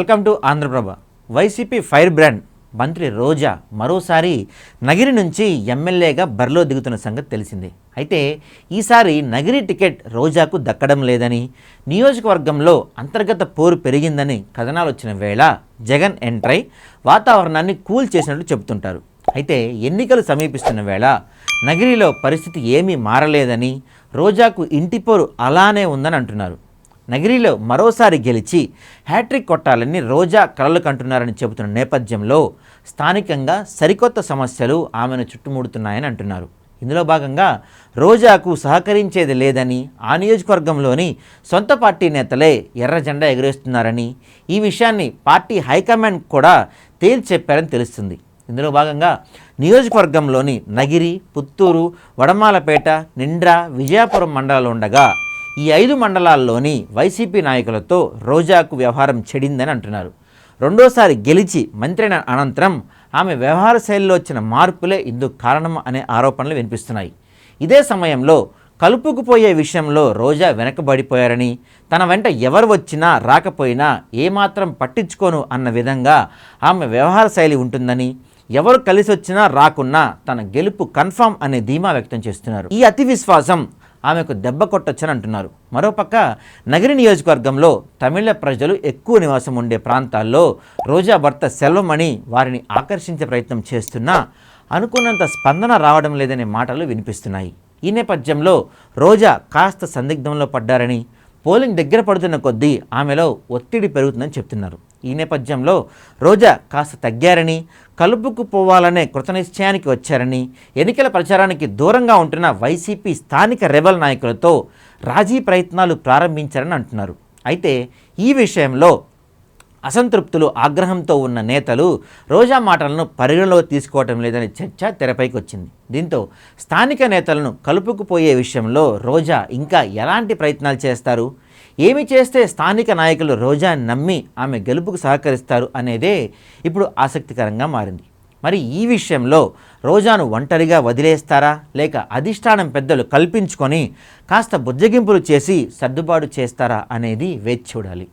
Welcome to Andhra Prabha. YCP fire brand మంత్రి రోజా మరోసారి నగిరి నుంచి ఎమ్మెల్యేగా బరిలో దిగుతున్న సంగతి తెలిసిందే. అయితే ఈసారి నగిరి టికెట్ రోజాకు దక్కడం లేదని, నియోజకవర్గంలో అంతర్గత పోరు పెరిగిందని కథనాలు వచ్చిన వేళ జగన్ ఎంట్రై వాతావరణాన్ని కూల్ చేసినట్లు చెబుతుంటారు. అయితే ఎన్నికలు సమీపిస్తున్న వేళ నగిరిలో పరిస్థితి ఏమీ మారలేదని, రోజాకు ఇంటి పోరు అలానే ఉందని అంటున్నారు. నగిరిలో మరోసారి గెలిచి హ్యాట్రిక్ కొట్టాలని రోజా కలలు కంటున్నారని చెబుతున్న నేపథ్యంలో స్థానికంగా సరికొత్త సమస్యలు ఆమెను చుట్టుముడుతున్నాయని అంటున్నారు. ఇందులో భాగంగా రోజాకు సహకరించేది లేదని, ఆ నియోజకవర్గంలోని సొంత పార్టీ నేతలే ఎర్ర జెండా ఎగురేస్తున్నారని, ఈ విషయాన్ని పార్టీ హైకమాండ్ కూడా తేల్చి చెప్పారని తెలుస్తుంది. ఇందులో భాగంగా నియోజకవర్గంలోని నగిరి, పుత్తూరు, వడమాలపేట, నిండ్ర, విజయపురం మండలాలు ఉండగా ఈ 5 మండలాల్లోని వైసీపీ నాయకులతో రోజాకు వ్యవహారం చెడిందని అంటున్నారు. రెండోసారి గెలిచి మంత్రి అనంతరం ఆమె వ్యవహార శైలిలో వచ్చిన మార్పులే ఇందుకు కారణం అనే ఆరోపణలు వినిపిస్తున్నాయి. ఇదే సమయంలో కలుపుకుపోయే విషయంలో రోజా వెనకబడిపోయారని, తన వెంట ఎవరు వచ్చినా రాకపోయినా ఏమాత్రం పట్టించుకోను అన్న విధంగా ఆమె వ్యవహార శైలి ఉంటుందని, ఎవరు కలిసి వచ్చినా రాకున్నా తన గెలుపు కన్ఫామ్ అనే ధీమా వ్యక్తం చేస్తున్నారు. ఈ అతి విశ్వాసం ఆమెకు దెబ్బ కొట్టొచ్చని అంటున్నారు. మరోపక్క నగిరి నియోజకవర్గంలో తమిళ ప్రజలు ఎక్కువ నివాసం ఉండే ప్రాంతాల్లో రోజా భర్త సెల్వమణి వారిని ఆకర్షించే ప్రయత్నం చేస్తున్నా అనుకున్నంత స్పందన రావడం లేదనే మాటలు వినిపిస్తున్నాయి. ఈ నేపథ్యంలో రోజా కాస్త సందిగ్ధంలో పడ్డారని, పోలింగ్ దగ్గర పడుతున్న కొద్దీ ఆమెలో ఒత్తిడి పెరుగుతుందని చెప్తున్నారు. ఈ నేపథ్యంలో రోజా కాస్త తగ్గారని, కలుపుకుపోవాలనే కృతనిశ్చయానికి వచ్చారని, ఎన్నికల ప్రచారానికి దూరంగా ఉంటున్న వైసీపీ స్థానిక రెబల్ నాయకులతో రాజీ ప్రయత్నాలు ప్రారంభించారని అంటున్నారు. అయితే ఈ విషయంలో అసంతృప్తులు, ఆగ్రహంతో ఉన్న నేతలు రోజా మాటలను పరిగణలో తీసుకోవటం లేదనే చర్చ తెరపైకి వచ్చింది. దీంతో స్థానిక నేతలను కలుపుకుపోయే విషయంలో రోజా ఇంకా ఎలాంటి ప్రయత్నాలు చేస్తారు, ఏమి చేస్తే స్థానిక నాయకులు రోజా నమ్మి ఆమె గెలుపుకు సహకరిస్తారు అనేదే ఇప్పుడు ఆసక్తికరంగా మారింది. మరి ఈ విషయంలో రోజాను ఒంటరిగా వదిలేస్తారా, లేక అధిష్టానం పెద్దలు కల్పించుకొని కాస్త బుజ్జగింపులు చేసి సర్దుబాటు చేస్తారా అనేది వేచి చూడాలి.